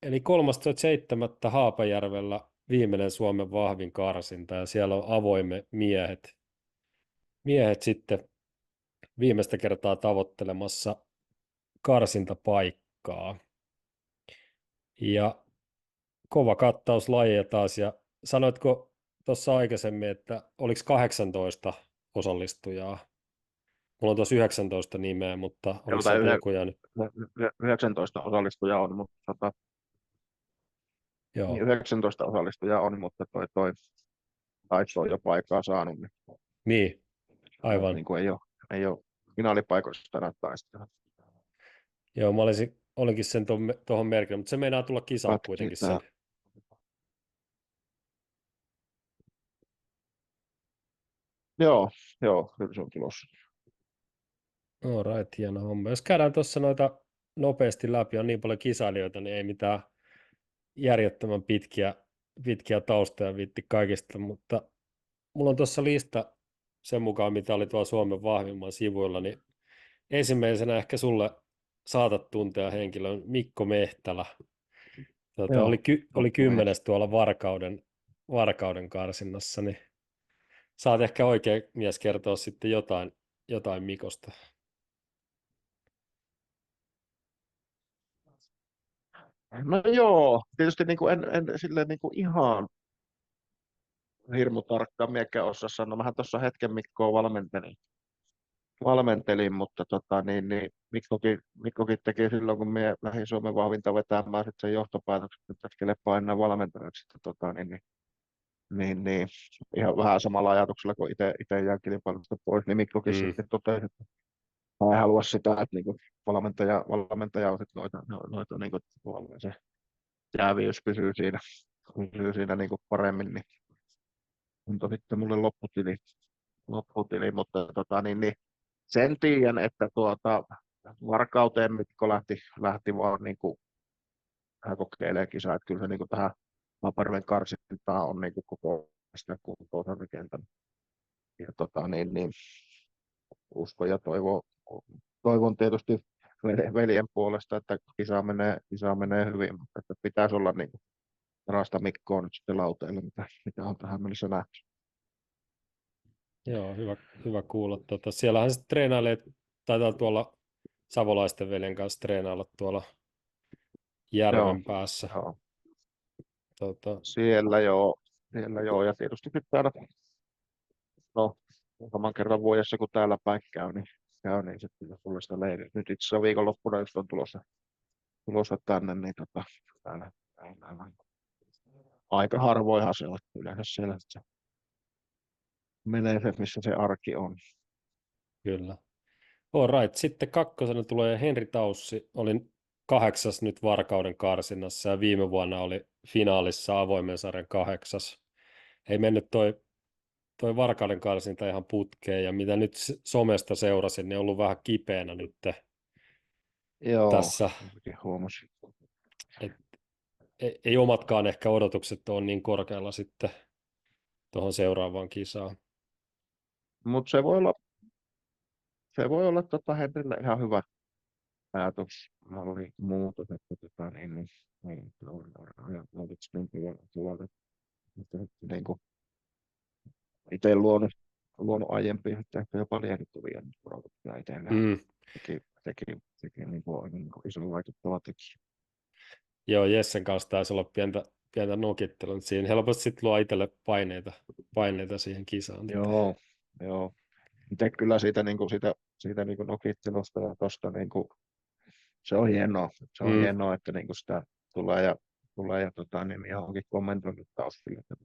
Eli 13.7. Haapajärvellä viimeinen Suomen vahvin karsinta ja siellä on avoimet miehet sitten viimeistä kertaa tavoittelemassa karsintapaikkaa. Ja kova kattaus lajeja taas. Ja sanoitko tuossa aikaisemmin, että oliko 18 osallistujaa? Mulla on tuossa 19 nimeä, mutta oliko Joltain sieltä joku jäänyt? 19 osallistujaa on, mutta niin Joo, 19 osallistujaa on, mutta toi Taitso on jo paikkaa saanut, niin, niin, aivan. niin kuin ei ole finaalipaikoista enää taistella. Joo, olinkin sen tuohon merkinnyt, mutta se meinaa tulla kisaan kuitenkin sen. Katsotaan. Joo, joo, kyllä se on tulossa. Alright, hieno homma. Jos käydään tuossa noita nopeasti läpi, on niin paljon kisailijoita, niin ei mitään järjettömän pitkiä taustoja viitti kaikista, mutta mulla on tuossa lista sen mukaan, mitä oli tuolla Suomen vahvimman sivuilla, niin ensimmäisenä ehkä sulle saatat tuntea henkilön Mikko Mehtälä. Joo, Oli tuttu mies. 10. tuolla Varkauden karsinnassa, niin saat ehkä oikein mies kertoa sitten jotain Mikosta. No joo, tietysti niin kuin en silleen niin kuin ihan hirmu tarkkaan miekään osaa sanoa. Mähän tuossa hetken Mikkoa valmentelin, mutta Mikkokin teki silloin, kun minä lähdin Suomen vahvinta vetämään sitten sen johtopäätöksen, että pitäisi kelepaa enää valmentajaksi. Niin, ihan vähän samalla ajatuksella, kun itse jää kilpailusta pois, niin Mikkokin Mm, sitten totesi, että hän ei halua sitä, että niin kuin valmentaja on sitten noita niin kuin, tavallaan se jääviys pysyy siinä niin kuin paremmin, niin antoi sitten mulle lopputili, mutta sen tiedän, että Varkauteen Mikko lähti vaan niin kuin, hän kokeilee kisaa, että kyllä se niin kuin tähän Laparven karsintaan on niin kuin koko sitä kuntoa rakentanut. Ja uskon ja toivon tietysti veljen puolesta, että kisa menee hyvin, mutta että pitäisi olla niin kuin parasta Mikkoa nyt sitten lauteille, mitä on tähän mennessä nähty. joo, hyvä kuulla. Siellähän sitten treenailee, taitaa tuolla savolaisten veljen kanssa treenailla tuolla Joo, järven päässä. joo. Tota, Siellä joo, ja tietysti pitää aina, no, muutaman kerran vuodessa, kun täällä päin käy, niin sitten jos tulee sitä leiriä. Nyt itse asiassa viikonloppuna just on tulossa tänne, niin täällä aika harvoinhan se on, että yleensä siellä se menee se, missä se arki on. kyllä. All right. Sitten kakkosena tulee Henri Taussi. Olin 8. nyt Varkauden karsinnassa ja viime vuonna oli finaalissa avoimen sarjan 8. Ei mennyt toi Varkauden karsinta ihan putkeen ja mitä nyt somesta seurasin, niin on ollut vähän kipeänä nyt Joo, tässä. senkin huomasin. Et ei omatkaan ehkä odotukset ole niin korkealla sitten tuohon seuraavaan kisaan. Mutta se voi olla Henrille ihan hyvä ajatusmalli muutos, että niin kuin itse luonut aiempia, että ehkä jopa liekittuvia odotuksia itselleen. Mm. Teki niin kuin iso vaikuttava tekijä. Joo, Jessen kanssa taisi olla pientä nokittelua, mutta siinä helposti sitten luo itselle paineita siihen kisaan. Joo, joo. Itse kyllä siitä niin kuin nokittelusta ja tuosta niin kuin, se on hienoa. Se on Mm, hienoa, että niin kuin sitä tulee ja niin johonkin kommentoinut taas sille, että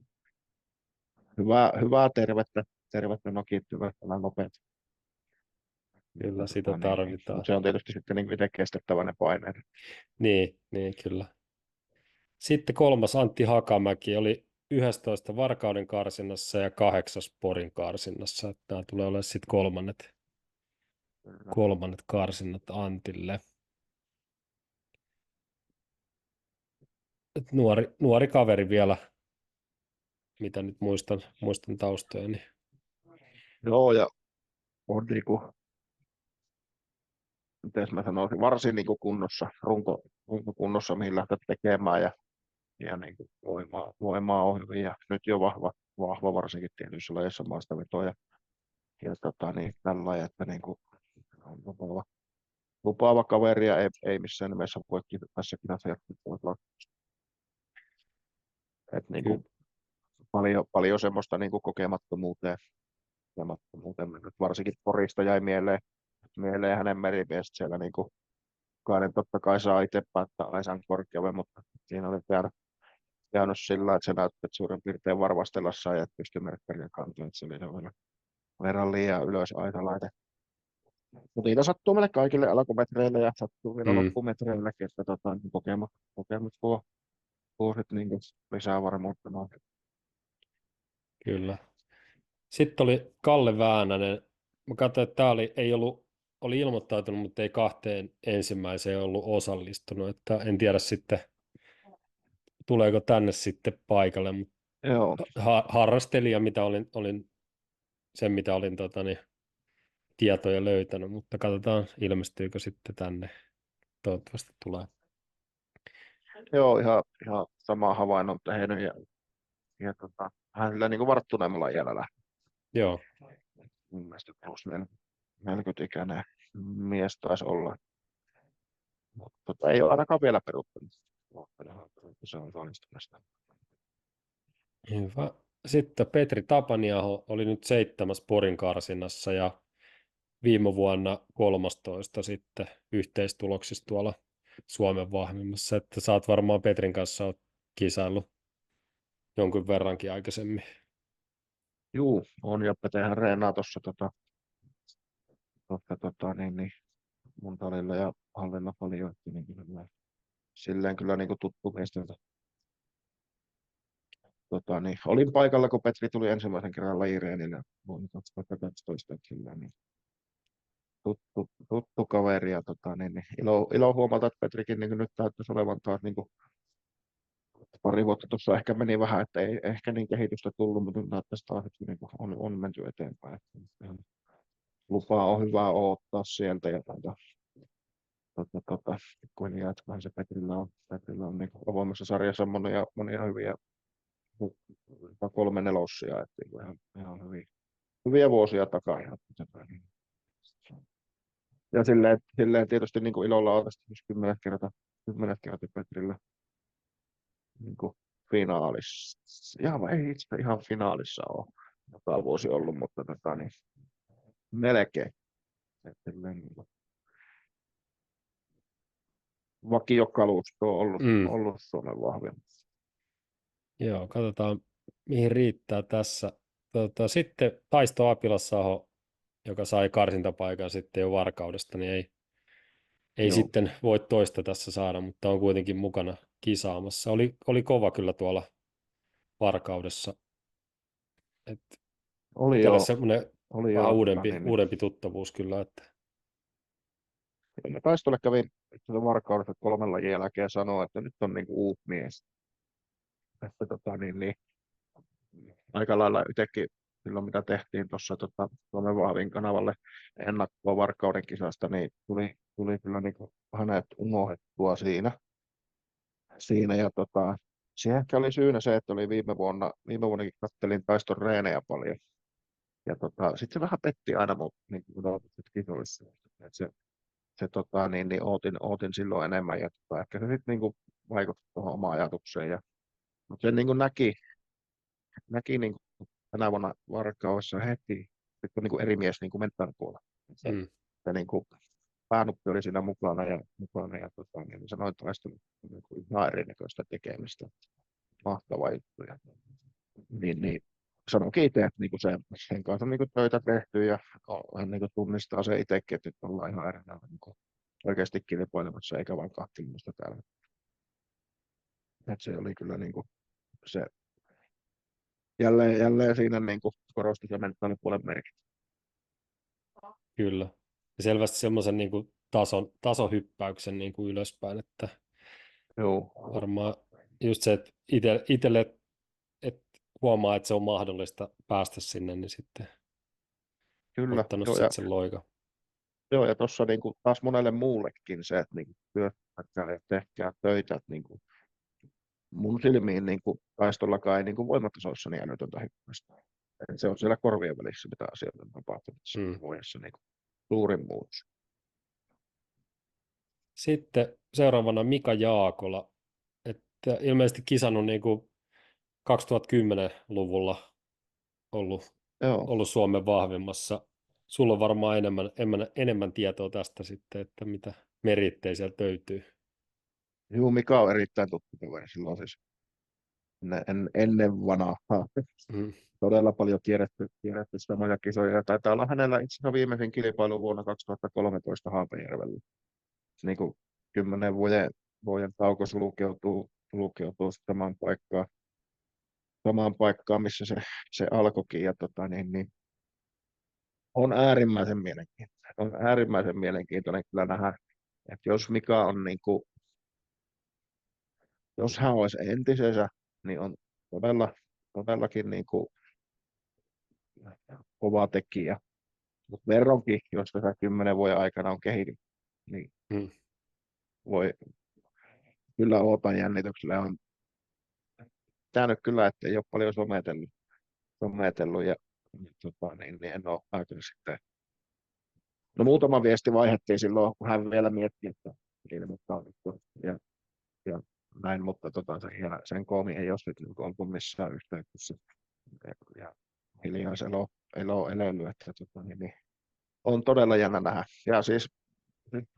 hyvää tervettä nokittelua, nopeat. kyllä sitä tarvitaan. Mutta se on tietysti sitten niin itse kestettävä ne paineet. Niin kyllä. Sitten 3. Antti Hakamäki oli 11. Varkauden karsinnassa ja 8. Porin karsinnassa. Että nämä tulee olemaan sitten kolmannet karsinnat Antille. Et nuori kaveri vielä, mitä nyt muistan taustoja. Niin. Joo, ja on, niin kuin, miten mä sanoisin, varsin niin kuin kunnossa, runkokunnossa, mihin lähteä tekemään ja niin kuin voimaa on hyvin ja nyt jo vahva varsinkin tietyissä lajeissa maastavetoa ja niin, tällä lailla, että niin kuin, on lupaava kaveri ja ei missään nimessä voi tässä kisassa jatkaa. Että niin kuin, Ky- paljon semmoista niin kuin kokemattomuuteen mennyt. Varsinkin Porista jäi mieleen hänen merimiestä siellä niin kuin, jokainen totta kai saa itse päättää Aisan korkeuden, mutta siinä oli jäänyt sillä, että se näytti, että suurin piirtein varmastella sai, että pystyi Merkkeliä kantaa, että se oli sen verran liian ylös aitalaite. Mutta niitä sattuu meille kaikille alkumetreille ja sattuu vielä mm, loppumetreilläkin, että niin kokemus tuo sit niin lisää varmuutta. No. kyllä. Sitten oli Kalle Väänänen. Mä katsoin, että tämä oli ilmoittautunut, mutta ei kahteen ensimmäiseen ollut osallistunut. Että en tiedä sitten, tuleeko tänne sitten paikalle, mutta Joo, harrastelija, mitä olin tietoja löytänyt, mutta katsotaan, ilmestyykö sitten tänne. Toivottavasti tulee. joo ihan sama havainnon tehnyt hän sillä niin kuin varttuneemmalla iällä lähti. Joo, Mun mielestä plus 40-ikäinen mies taisi olla. Mutta ei ole ainakaan vielä peruttanut. Se on onnistumista. hyvä. Sitten Petri Tapaniaho oli nyt 7. Porin karsinnassa ja viime vuonna 13 sitten yhteistuloksissa tuolla Suomen vahvimmassa, että sä oot varmaan Petrin kanssa oot kisaillut jonkun verrankin aikaisemmin. Juu, on ja Petehän reenaa tuossa niin, mun talilla ja hallilla paljon. Että niin kyllä, silleen kyllä niin kuin tuttu mies. Niin, olin paikalla, kun Petri tuli ensimmäisen kerran lajireenille vuonna 2012. Että silleen, niin, tuttu kaveri ja niin, ilo huomata, että Petrikin niin nyt täyttäisi olevan taas niin kuin, pari vuotta tuossa ehkä meni vähän, että ei ehkä niin kehitystä tullut, mutta nyt näyttäisi taas, että niin kuin on menty eteenpäin. Että lupaa on hyvä odottaa sieltä ja kun jatkaa se Petrillä on niin avoimessa sarjassa monia hyviä 3 nelossia, että niin ihan hyviä vuosia takaa. Ja silleen tietysti niin kuin ilolla on tästä 10 kertaa Petrillä niin kuin finaalissa. Ei itse ihan finaalissa ole joka vuosi ollut, mutta niin, melkein. Että silleen, niin kuin vakiokalusto on Mm. ollut Suomen vahvin. Joo, katsotaan mihin riittää tässä. Sitten Taisto Apilassaho, joka sai karsintapaikan sitten jo Varkaudesta, niin ei Joo, sitten voi toista tässä saada, mutta on kuitenkin mukana kisaamassa. Oli kova kyllä tuolla Varkaudessa. Et oli itselle jo, semmoinen oli vähän jo, niin. uudempi tuttavuus kyllä, että Ja Taistolle kävin Varkaudessa 3 lajin jälkeen sanoa, että nyt on niin kuin uusi mies. Että niin, aika lailla itsekin silloin, mitä tehtiin tuossa Suomen vahvin kanavalle ennakkoa Varkauden kisasta, niin tuli kyllä niin kuin hänet unohdettua siinä ja siihen ehkä oli syynä se, että oli viime vuonnakin kattelin Taiston reenejä paljon. Ja sitten se vähän petti aina mut niin kuin kisoissa. Et niin ootin silloin enemmän ja ehkä se sitten niin kuin vaikutti tuohon omaan ajatukseen. Mutta se niin kuin näki niin kuin tänä vuonna Varkaudessa heti, että on niin kuin eri mies niin kuin mentalpuolella. mm, Se niin kuin päänuppi oli siinä mukana ja niin sanoin, että olisi niin kuin ihan erinäköistä tekemistä. Mahtava juttu. Niin, sanoinkin itse, että niin kuin sen kanssa on niin kuin töitä tehty ja hän niin kuin tunnistaa se itsekin, että nyt ollaan ihan eri niin kuin oikeasti kilpailemassa eikä vain kahtilusta täällä. Että se oli kyllä niin kuin se jälleen siinä niin kuin korosti se mentaalipuolen merkitys. kyllä. Ja selvästi semmoisen niin kuin tasohyppäyksen niin kuin ylöspäin, että Joo, varmaan just se, että itselle että huomaa, että se on mahdollista päästä sinne, niin sitten kyllä. ottanut Joo, ja sitten sen loikan. Joo, ja tuossa niin kuin taas monelle muullekin se, että niin kuin työstäkää ja tehkää töitä, että niin kuin mun silmiin niin kuin taistollakaan ei niin kuin voimatasoissa niin älytöntä hyppäystä. Et se on siellä korvien välissä, mitä asioita on tapahtunut Mm. vuodessa niin kuin suurin muutos. Sitten seuraavana Mika Jaakola, että ilmeisesti kisannut niin kuin 2010-luvulla ollut, Joo, ollut Suomen vahvimmassa. Sulla on varmaan enemmän tietoa tästä sitten, että mitä merittejä sieltä löytyy. Juu, Mika on erittäin tuttu kaveri silloin siis ennen vanhaa. Mm. Todella paljon kierretty samoja kisoja. Ja taitaa olla hänellä itse asiassa viimeisin kilpailu vuonna 2013 Haapajärvellä. Niin kuin 10 vuoden tauko sulkeutuu samaan paikkaan, missä se alkoikin. Ja on äärimmäisen mielenkiintoinen. On äärimmäisen mielenkiintoinen kyllä nähdä, että jos Mika on niin kuin, jos hän olisi entisensä, niin on todellakin niin kuin kova tekijä. Mutta verronkin, jos tässä 10 vuoden aikana on kehittynyt, niin Mm. voi kyllä odotan jännityksellä. On käynyt kyllä, että ei ole paljon sometellut niin en ole päätynyt sitten. No muutama viesti vaihdettiin silloin, kun hän vielä mietti, että ilmoittauduttu ja näin, mutta sen koomi ei ole nyt niin oltu missään yhteyksissä. Ja hiljaiselo elellyt, että on todella jännä nähdä. Ja siis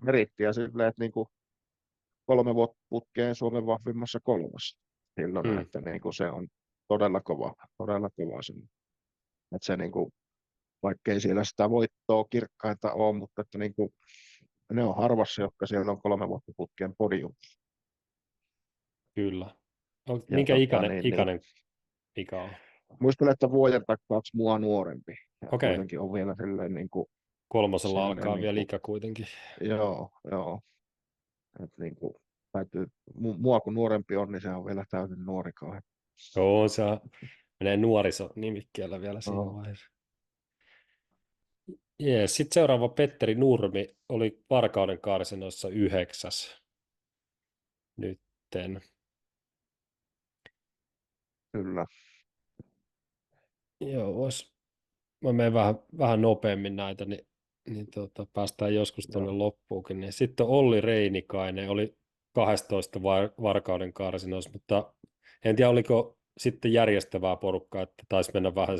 merittiä silleen, että niin kuin 3 vuotta putkeen Suomen vahvimmassa kolmassa silloin, Mm. että niin kuin se on todella kova sen. Että se niin kuin, vaikkei siellä sitä voittoa kirkkainta ole, mutta että niin kuin, ne on harvassa, jotka siellä on 3 vuotta putkeen podium. Kyllä. Ja Minkä ikäinen Mika on? muistelen, että vuoden tai 2 mua nuorempi. Ja Okei, kuitenkin on vielä silleen niin kuin, kolmosella semmoinen, alkaa niin vielä kuin, ikä kuitenkin. joo. Että niin kuin, mua kun nuorempi on, niin se on vielä täysin nuori kauhean. Joo, se menee nuoriso-nimikkeellä vielä siinä Joo, vaiheessa. Jees, sitten seuraava Petteri Nurmi oli Varkauden karsinoissa 9. nytten. kyllä. Joo, mä menen vähän nopeammin näitä, niin päästään joskus tuonne Joo. loppuunkin. Niin sitten Olli Reinikainen oli 12 Varkauden karsinoissa, mutta en tiedä oliko sitten järjestävää porukkaa, että taisi mennä vähän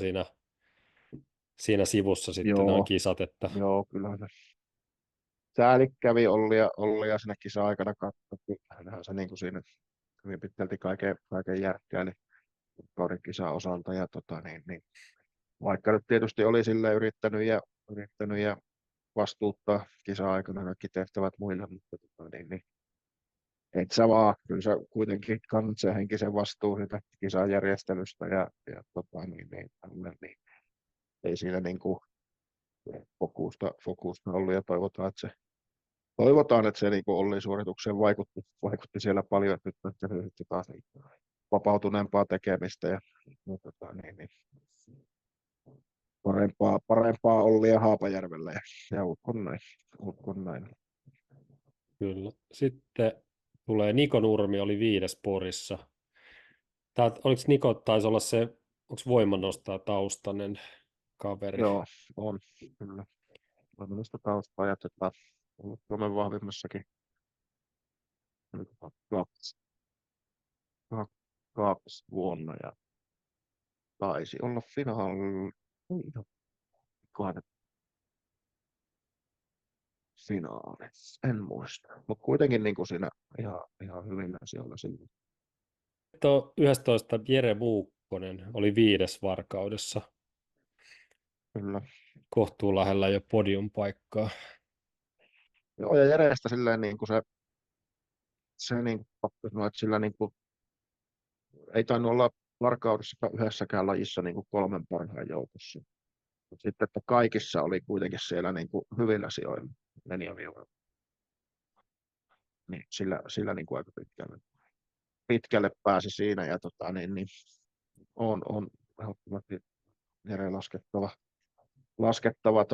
siinä sivussa sitten noin Joo, kisat, että joo, kyllä se sääli kävi Ollia siinä kisa-aikana katsottu. Hänhän se niin kuin siinä hyvin pitkälti kaiken järkkäili kauden kisan osalta. Ja vaikka nyt tietysti oli sille yrittänyt ja vastuuttaa kisa-aikana kaikki tehtävät muille, mutta et sä vaan, kyllä sä kuitenkin kannat sen henkisen vastuun siitä kisan järjestelystä niin ei siinä niin kuin fokusta ollut ja toivotaan, että se niin kuin Ollin suoritukseen vaikutti siellä paljon, että nyt se sitten taas niin vapautuneempaa tekemistä ja parempaa Ollia Haapajärvellä ja uskon näin. kyllä. Sitten tulee Niko Nurmi, oli 5. Porissa. Oliko Niko, taisi olla se, onko voimannostaa taustainen kaveri? Joo, on kyllä. Voimallista taustaa ja ollut Suomen vahvimmassakin kaksi, kaksi vuonna ja taisi olla finaalissa, en muista. Mutta kuitenkin niin kuin siinä ihan hyvin asioilla silloin. Tuo 11 Jere Muukkonen oli 5. Varkaudessa, Kyllä. kohtuu lähellä jo podiumpaikkaa. Joo, ja Jerestä silleen niin kuin se niin kuin, pakko sanoa, että sillä niin kuin, ei tainnut olla varkaudessa yhdessäkään lajissa niin kuin 3 parhaan joukossa. Mut sitten, että kaikissa oli kuitenkin siellä niin kuin hyvillä sijoilla 4 viivalla. Niin sillä niin kuin aika pitkälle pääsi siinä ja on ehdottomasti Jere laskettava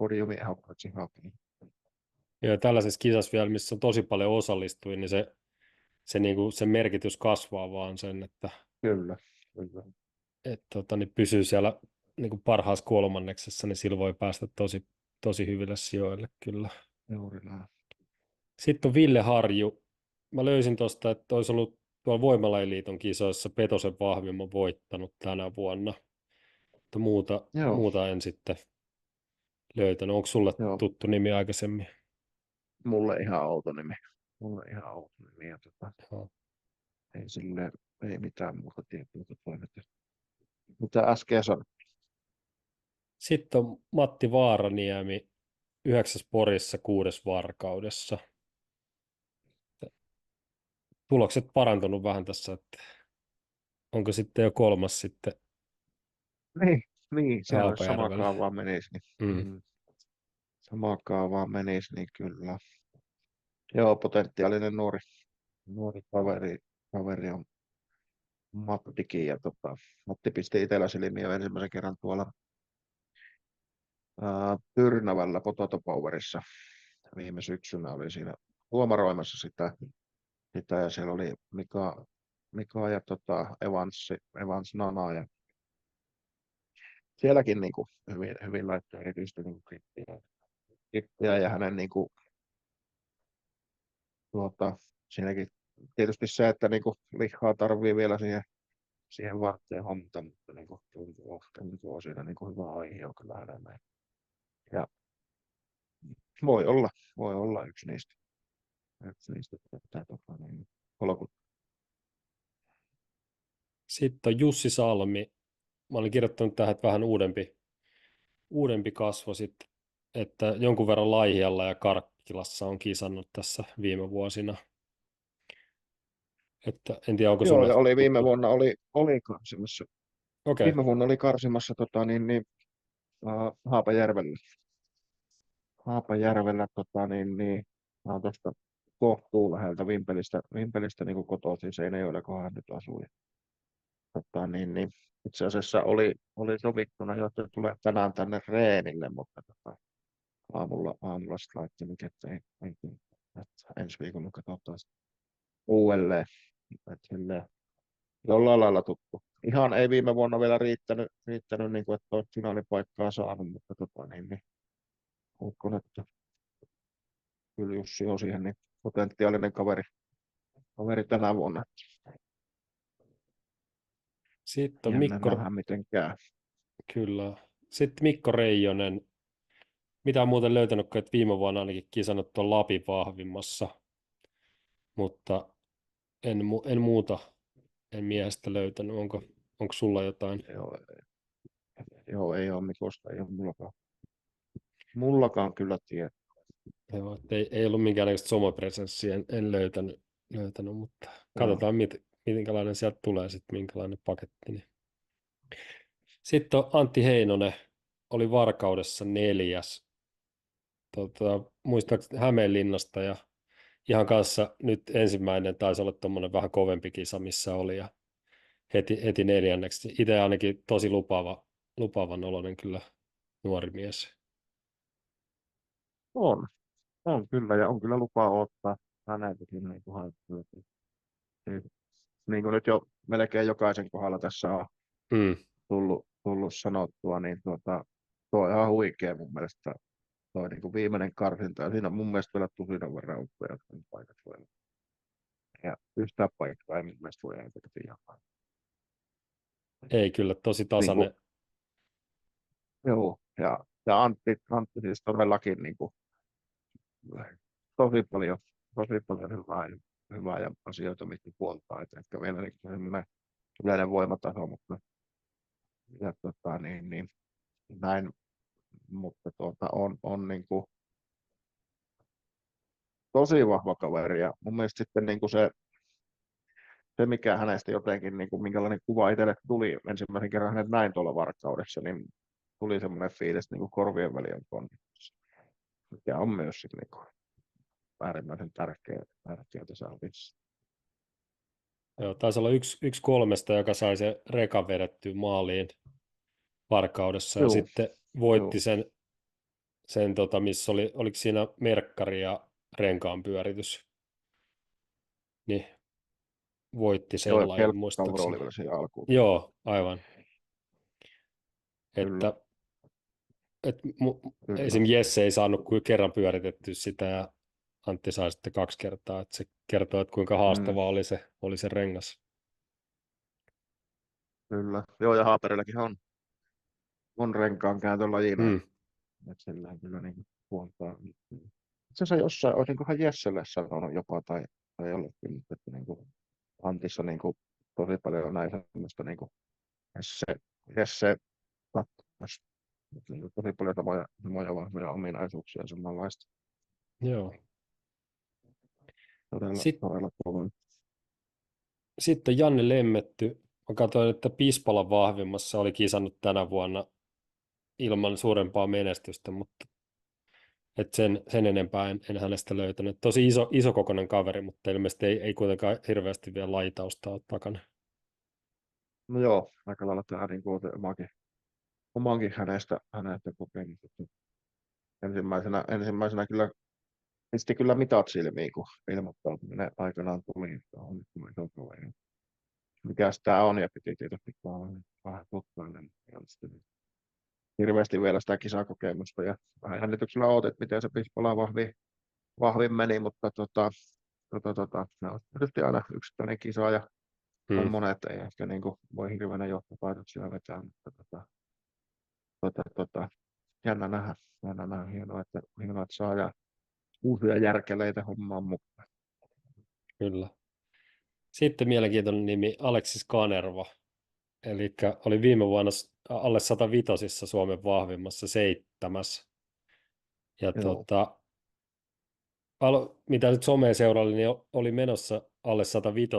podiumiehdokkaiksi hakee. Ja tällaisessa kisassa vielä, missä on tosi paljon osallistujia, niin se, niin kuin, sen merkitys kasvaa vaan sen, että Kyllä, kyllä. niin pysyy siellä niin kuin parhaassa kolmanneksessa, niin sillä voi päästä tosi hyville sijoille kyllä. Juuri näin. Sitten on Ville Harju. Mä löysin tuosta, että olisi ollut tuolla Voimalajiliiton kisoissa Petosen vahvimman voittanut tänä vuonna. Mutta Joo, muuta en sitten löytänyt. Onko sulle joo. tuttu nimi aikaisemmin? Mulle ihan outo nimi. Ja Joo. ei sille, ei mitään muuta tietoa toimita. Mitä äsken sanoin? Sitten on Matti Vaaraniemi 9. Porissa 6. Varkaudessa. Tulokset parantunut vähän tässä, että onko sitten jo 3. sitten Niin, siellä olisi sama Haapajärvellä. kaavaa menisi, niin, Mm. sama kaavaa menisi, niin kyllä. Joo, potentiaalinen nuori kaveri on Mattikin, ja Matti pisti itsellä silmiä jo ensimmäisen kerran tuolla Tyrnävällä Potato Powerissa viime syksynä oli siinä huomaroimassa sitä ja siellä oli Mika ja Evans Nana ja sielläkin niin kuin, hyvin laittoi erityisesti niin kuin kippiä ja hänen niin kuin, siinäkin tietysti se, että niin kuin, lihaa tarvii vielä siihen varteen hommata, mutta niin kuin, tuntuu siinä niin kuin hyvä aihe on kyllä hänellä. Ja voi olla yksi niistä. Niin, polkut. Sitten on Jussi Salmi. Mä olin kirjoittanut tähän, että vähän uudempi kasvo sitten, että jonkun verran Laihialla ja Karkkilassa on kisannut tässä viime vuosina. Että en tiedä, onko Joo, sulle ja oli viime tuttu. vuonna karsimassa. Okei, Viime vuonna oli karsimassa Haapajärvellä. Mä oon tuosta kohtuu läheltä Vimpelistä niin kotoisin Seinäjoella, kun hän nyt asuu. Ja, itse asiassa oli sovittuna jo, että tulee tänään tänne reenille, mutta aamulla sitten laittanut, että että ensi viikolla katsotaan uudelleen. Että silleen, jollain lailla tuttu. Ihan ei viime vuonna vielä riittänyt niin kuin, että olisi finaalipaikkaa saanut, mutta uskon, että kyllä Jussi on siihen niin potentiaalinen kaveri tänä vuonna. sitten on Jännä Mikko, nähdä, miten käy. kyllä. Sitten Mikko Reijonen. Mitä on muuten löytänyt, että viime vuonna ainakin kisannut tuon Lapin vahvimmassa, mutta en muuta en miehestä löytänyt. Onko sulla jotain? Joo, joo, ei ole Mikosta, ei ole mullakaan kyllä tiedä. Joo, että ei ollut minkäännäköistä somapresenssiä, en löytänyt, mutta Joo, katsotaan, minkälainen sieltä tulee sitten, minkälainen paketti. Niin. Sitten on Antti Heinonen, oli Varkaudessa 4. Muistaakseni Hämeenlinnasta ja ihan kanssa nyt ensimmäinen taisi olla tuommoinen vähän kovempi kisa, missä oli ja heti 4. Itse ainakin tosi lupaavan oloinen kyllä nuori mies. on kyllä, ja on kyllä lupaa ottaa häneltäkin niin kuin haettu. Niin kuin nyt jo melkein jokaisen kohdalla tässä on Mm. tullut sanottua, niin tuo on ihan huikea mun mielestä toi niin kuin viimeinen karsinta. Ja siinä on mun mielestä vielä tusinan verran uppeja, jotka on paikat voi. Ja yhtään paikkaa ei mun mielestä voi jälkikäteen jakaa. Ei kyllä, tosi Niin kuin, tasainen. joo, ja Antti siis todellakin niin kuin, tosi paljon, tosi paljon hyvää ja asioita, mistä puoltaa. Että ehkä vielä niin kuin yleinen voimataso, mutta ja, näin, mutta on niin kuin, tosi vahva kaveri. Ja mun mielestä sitten niin kuin se, mikä hänestä jotenkin, niin kuin, minkälainen kuva itselle tuli ensimmäisen kerran hänet näin tuolla Varkaudessa, niin tuli semmoinen fiilis niin kuin korvien välien konnitus, mikä on myös sit, niin kuin, äärimmäisen tärkeä tässä alissa. Joo, taisi olla yksi 3, joka sai se rekan vedettyä maaliin Varkaudessa ja Joo, sitten voitti joo, sen missä oliko siinä merkkari ja renkaan pyöritys, niin voitti Joo, sen ja lajin kelkkauro oli muistaakseni. vielä siihen alkuun. Joo, aivan. Kyllä, Että kyllä. esim. Jesse ei saanut kuin kerran pyöritettyä sitä ja Antti sai sitten 2 kertaa. Että se kertoo, että kuinka Mm, haastavaa oli se rengas. kyllä. Joo, ja Haaperilläkin on renkaan kääntölajina. Mm, Että sillä kyllä niin huontaa. Itse asiassa jossain, olisinkohan Jesselle sanonut jopa tai jollekin, mutta että niin kuin Antissa niin kuin tosi paljon näin semmoista niin kuin Jesse katsomassa. Niin kuin tosi paljon samoja vahvoja ominaisuuksia ja samanlaista. joo. Todella, Sitten, todella kovin. sitten Janne Lemmetty. Mä katsoin, että Pispalan vahvimmassa oli kisannut tänä vuonna ilman suurempaa menestystä, mutta sen enempää en hänestä löytänyt. Tosi isokokoinen kaveri, mutta ilmeisesti ei kuitenkaan hirveästi vielä lajitaustaa ole takana. No joo, aika lailla tämä niin kuin omankin hänestä kokenut. Ensimmäisenä kyllä pisti kyllä mitat silmiin, kun ilmoittautuminen aikanaan tuli, että on iso kaveri. Mikäs tämä on, ja piti tietysti vähän tutkailla. Ja sitten hirveästi vielä sitä kisakokemusta, ja vähän jännityksellä odotin, että miten se Pispalaan vahvin meni, mutta se on tietysti aina yksittäinen kisa, ja Hmm, tommonen, että ei ehkä niin kuin voi hirveänä johtopäätöksiä vetää, mutta tota, jännä nähdä, hienoa, että saa ja uusia järkeleitä hommaan mukaan. kyllä. Sitten mielenkiintoinen nimi Aleksis Kanerva. Eli oli viime vuonna alle 105 Suomen vahvimmassa 7. Ja Joo, mitä nyt somea seuraili, niin oli menossa alle 105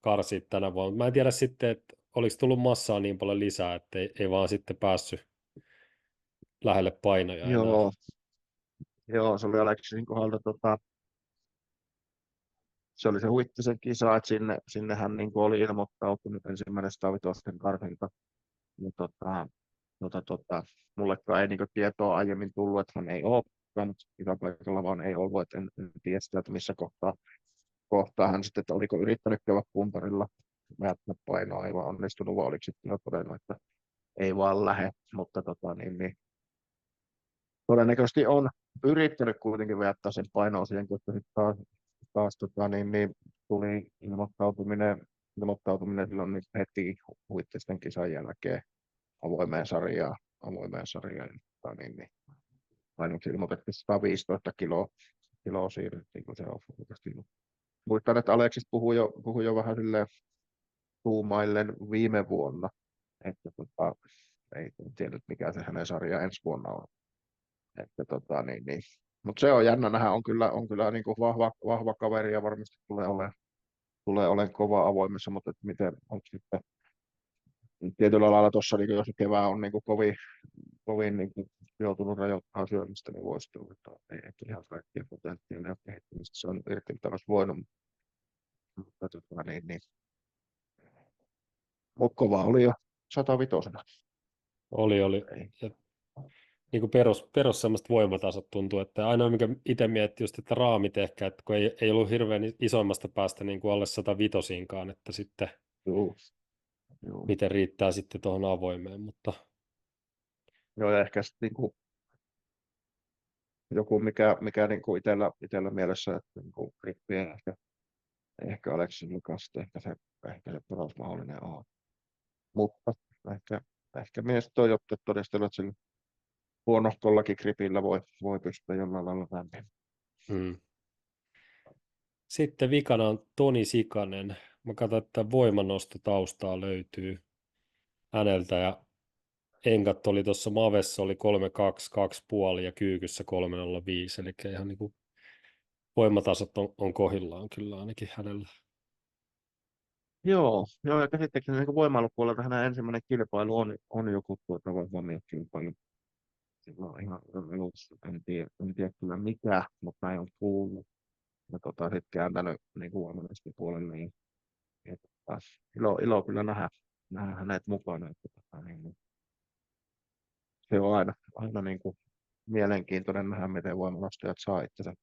karsiit tänä vuonna. Mä en tiedä sitten, että oliko tullut massaa niin paljon lisää, että ei vaan sitten päässyt lähelle painoja enää. joo, joo, se oli Aleksisin kohdalta, se oli se Huittisen kisa, että sinne hän niin kuin oli ilmoittautunut ensimmäinen 105 karsinta. Ja mullekaan ei niin kuin tietoa aiemmin tullut, että hän ei ole käynyt kisapaikalla, vaan ei ollut, että en tiedä sitä, että missä kohtaa hän sitten, että oliko yrittänyt käydä puntarilla. Mä ajattelin, että painoa ei vaan onnistunut, vaan oliko sitten jo todennut, että ei vaan lähde, mutta todennäköisesti on yrittänyt kuitenkin vettää sen painoa siihen, koska sitten taas tuli ilmoittautuminen silloin nyt heti Huittisten kisan jälkeen avoimeen sarjaan. Painoksi ilmoitettiin 115 kiloa siirrettiin, kun se on oikeasti. Muistan, että Aleksis puhui jo vähän silleen tuumaillen viime vuonna, että ei tiedä, mikä se hänen sarja ensi vuonna on. Että Mutta se on jännä nähdä, on kyllä niin kuin vahva kaveri ja varmasti tulee olemaan kova avoimessa, mutta että miten on sitten tietyllä lailla tuossa, niin jos kevää on niin kuin kovin niin kuin joutunut rajoittamaan syömistä, niin voisi tulla, että ei ehkä ihan kaikkia potentiaalia kehittymistä se on irti tämmöistä voinut, mutta Mutta kova oli jo 105. Oli. Ei. Ja niin kuin perus semmoista voimatasot tuntuu, että ainoa mikä itse mietti just, että raamit ehkä, että kun ei ollut hirveän isoimmasta päästä niin kuin alle 105 että sitten Juu, juu. miten riittää sitten tuohon avoimeen, mutta Joo, ja ehkä sitten niin joku, mikä niin kuin itsellä mielessä, että niin kuin rippien ehkä Aleksin kanssa ehkä se paras mahdollinen on. Mutta ehkä mies toi Jotte todistellut, että sillä huonohkollakin gripillä voi pystyä jollain lailla lämmin. hmm. Sitten vikana on Toni Sikanen. Mä katsoin, että voimannostotaustaa löytyy häneltä ja enkat oli tuossa Mavessa oli 3.2, 2,5 ja kyykyssä 3.05, eli ihan niin kuin voimatasot on kohdillaan kyllä ainakin hänellä. Joo, ja käsittääkseni niin voimailupuolelta hänen ensimmäinen kilpailu on joku kilpailu. Sillä on ihan alussa, en tiedä kyllä mikä, mutta näin on kuullut. Ja sitten kääntänyt niin huomenna puolelle. Että ilo kyllä nähdä hänet mukana. Että, se on aina niin kuin mielenkiintoinen nähdä, miten voimanostajat saa itsensä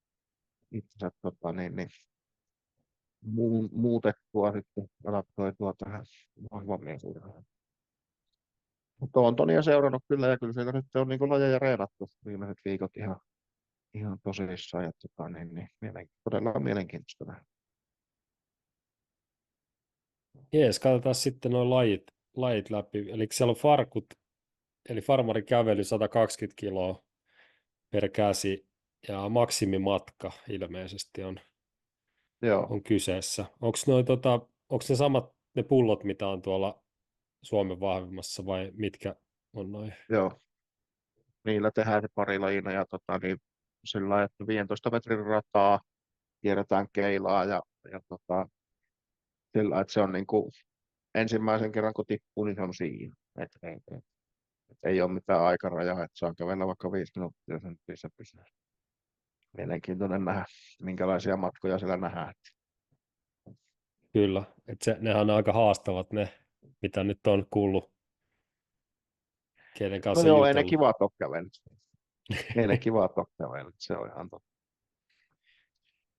muutettua sitten, adaptoitua tähän vahvammin suureen. Mutta on Tonia seurannut kyllä, ja kyllä siellä nyt on niin kuin lajeja reenattu viimeiset viikot ihan tosissaan, ja todella mielenkiintoista nähdä. Jees, katsotaan sitten nuo lajit läpi. Eli siellä on farkut, eli farmarikävely 120 kiloa per käsi ja maksimimatka ilmeisesti Joo, on kyseessä. Onko ne samat ne pullot, mitä on tuolla Suomen vahvimmassa vai mitkä on noin? joo. Niillä tehdään se pari lajina, ja sillä lailla, että 15 metrin rataa kierretään keilaa, ja sillä lailla, että se on niin kuin ensimmäisen kerran, kun tippuu, niin se on siinä. Ei ole mitään aikarajaa, että saa kävellä vaikka 5 minuuttia, ja sen se pysyy. Mielenkiintoinen nähdä, minkälaisia matkoja siellä nähdään. Kyllä, että nehän on aika haastavat ne, mitä nyt on kuullut, keiden No kanssa joo, ei ne jutellut. kivat ole kävellyt. Ei ne kivat ole kävellyt, se on ihan totta.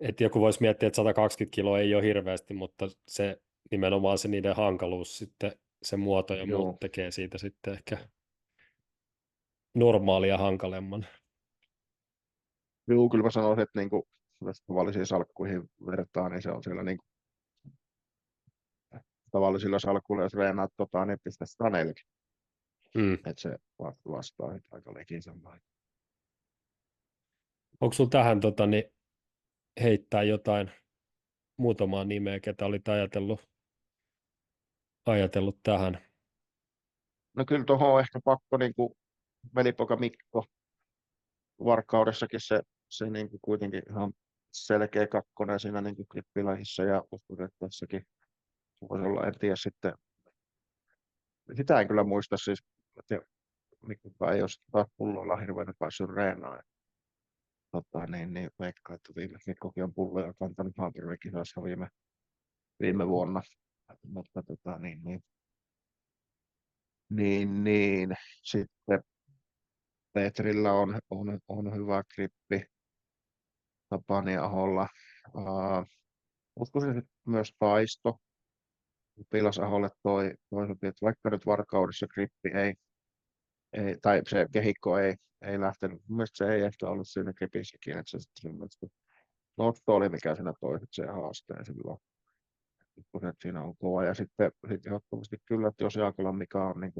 Että joku voisi miettiä, että 120 kiloa ei ole hirveästi, mutta se nimenomaan se niiden hankaluus sitten, se muoto ja muut Joo, tekee siitä sitten ehkä normaalia hankalemman. joo, kyllä mä sanoisin, että niinku, jos tavallisiin salkkuihin vertaa, niin se on siellä niinku, tavallisilla salkuilla, jos reenaat niin pistä 140. Mm. Että se vastaa nyt aika lekisemmin. Onko sinulla tähän niin heittää jotain muutamaa nimeä, ketä olit ajatellut tähän? No kyllä tuohon on ehkä pakko niinku velipoika Mikko Varkaudessakin se niinku kuitenkin ihan selkeä kakkonen siinä niinku klippilajissa, ja uskon, että tässäkin voisi olla, en tiedä sitten, sitä en kyllä muista siis, että Mikko ei ole taas pulloilla hirveän päässyt reenaan. Veikkaan, että viimeksi Mikkokin on pulloja kantanut Haapurvekisassa viime vuonna. Mutta sitten Petrillä on hyvä grippi Tapani Aholla. Uskoisin että myös taisto. Pilasaholle sopii, että vaikka nyt Varkaudessa grippi tai se kehikko ei lähtenyt. Mielestäni se ei ehkä ollut siinä gripissäkin, että se sitten nosto oli mikä siinä toi se haasteen silloin. Että siinä on kova. Ja sitten ehdottomasti kyllä, että jos Jaakolan Mika on niin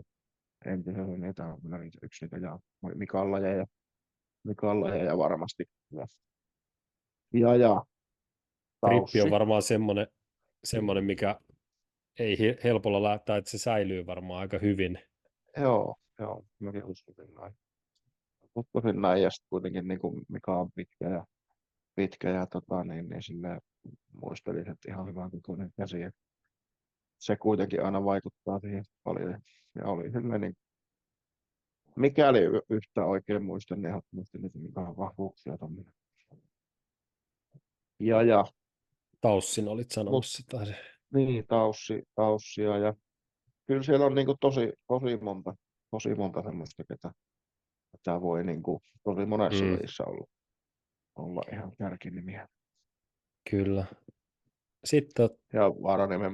entisen, niin tämä on kyllä yksi niitä Mikan lajeja varmasti. Ja Grippi on Taussi. varmaan semmoinen mikä ei helpolla lähteä, että se säilyy varmaan aika hyvin. Joo, mäkin uskoisin näin. Uskoisin näin, ja sitten kuitenkin niin kuin Mika on pitkä ja sille muistelisin, että ihan hyvän kokoinen käsi. Et se kuitenkin aina vaikuttaa siihen paljon. Ja oli silleen, niin, mikäli yhtä oikein muistan, niin ehdottomasti niitä Mikan vahvuuksia tommoinen. Ja Taussin olit mut, sanomassa sitä. niin, taussia, ja kyllä siellä on niin kuin tosi monta semmoista, ketä voi niin kuin, tosi monessa Mm, lajissa olla ihan kärkinimiä. kyllä. Sitten, Ja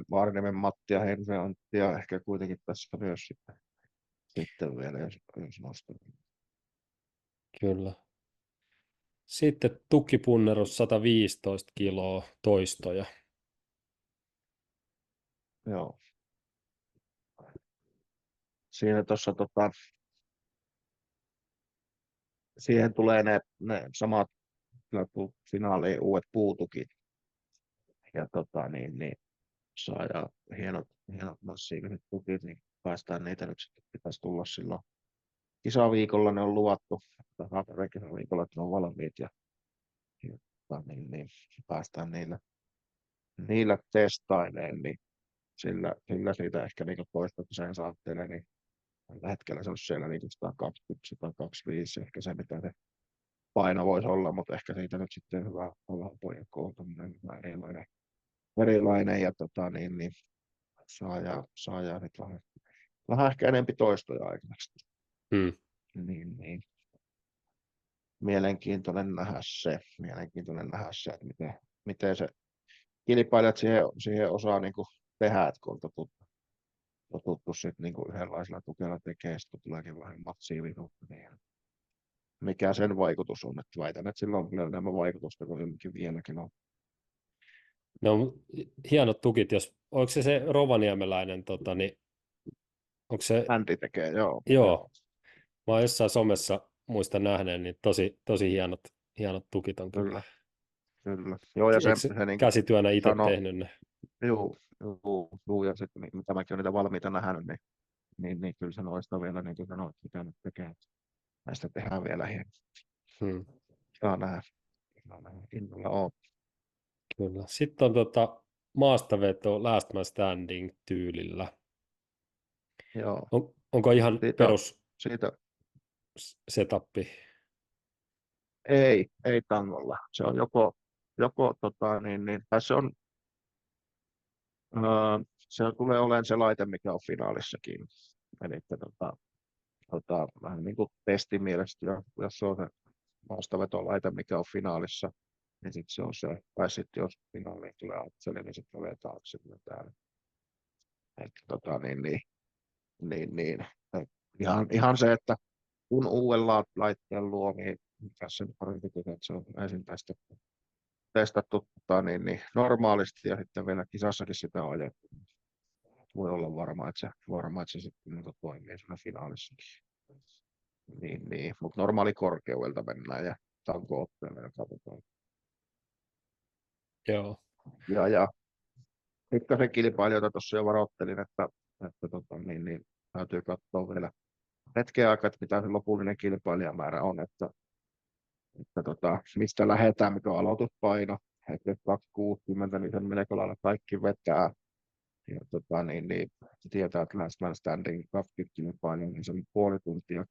Vaaraniemen Matti ja Heinosen Antti, ja ehkä kuitenkin tässä myös sitten vielä, jos nostan. kyllä. Sitten tukkipunnerus 115 kiloa toistoja. Joo. Siinä tuossa siihen tulee ne samat finaaliin uudet puutukit. Ja saadaan hienot massiiviset tukit, niin päästään niitä nyt sitten, pitäisi tulla silloin kisaviikolla, ne on luvattu, kisaviikolla, että ne on valmiit, ja päästään niillä testaineen, niin sillä siitä ehkä niin toistamiseen saattelee, niin tällä hetkellä se olisi siellä niin 120-125 ehkä se, mitä se paino voisi olla, mutta ehkä siitä nyt sitten hyvä olla pojan kouluttaminen erilainen ja saa nyt vähän ehkä enempi toistoja aikaiseksi. Mm. Niin. mielenkiintoinen nähdä se, että miten se kilpailijat siihen osaa niin kuin tehdä, että kun on totuttu sitten niin kuin yhdenlaisella tukella tekee, sitten kun tuleekin vähän massiivisuutta, niin mikä sen vaikutus on, että väitän, että sillä on kyllä enemmän vaikutusta kuin jonnekin vieläkin on. Ne on hienot tukit, onko se rovaniemeläinen, niin onko se, Bändi tekee, joo. joo, mä oon jossain somessa muista nähneen, niin tosi hienot tukit on kyllä. Kyllä, kyllä. Joo, ja Eikö se niin kuin käsityönä itse sano, tehnyt ne? ja sitten mitä mäkin olen niitä valmiita nähnyt, niin kyllä se noista vielä, niin kuin sanoit, mitä nyt tekee. Näistä tehdään vielä hieno. Hmm, Saa nähdä. Saa nähdä. Innolla on. kyllä. Sitten on maastaveto Last Man Standing tyylillä. Joo. Onko ihan Siitä, perus siitä setappi? ei tangolla. Se on joko tai se tulee olemaan se laite, mikä on finaalissakin. Eli vähän niin kuin testimielestä, jos se on se maastavetolaite, mikä on finaalissa, niin sitten se on se, tai sitten jos finaaliin tulee akseli, niin sitten tulee taakse täällä. Että niin. Et ihan se, että kun uuden laitteen luo, niin tässä nyt parempi, että se on ensin testattu normaalisti ja sitten vielä kisassakin sitä on ajettu. Voi olla varma, että se sitten niin toimii siinä finaalissakin. Niin. Mutta normaali korkeudelta mennään ja tanko-otteella ja katsotaan. Joo. Ja pikkasen kilpailijoita tuossa jo varoittelin, että täytyy katsoa vielä hetken aikaa, että mitä se lopullinen kilpailijamäärä on, että mistä lähdetään, mikä on aloituspaino. Että jos 260, niin sen melko lailla kaikki vetää. Ja tietää, että last man standing 20 paino, niin se on puoli tuntia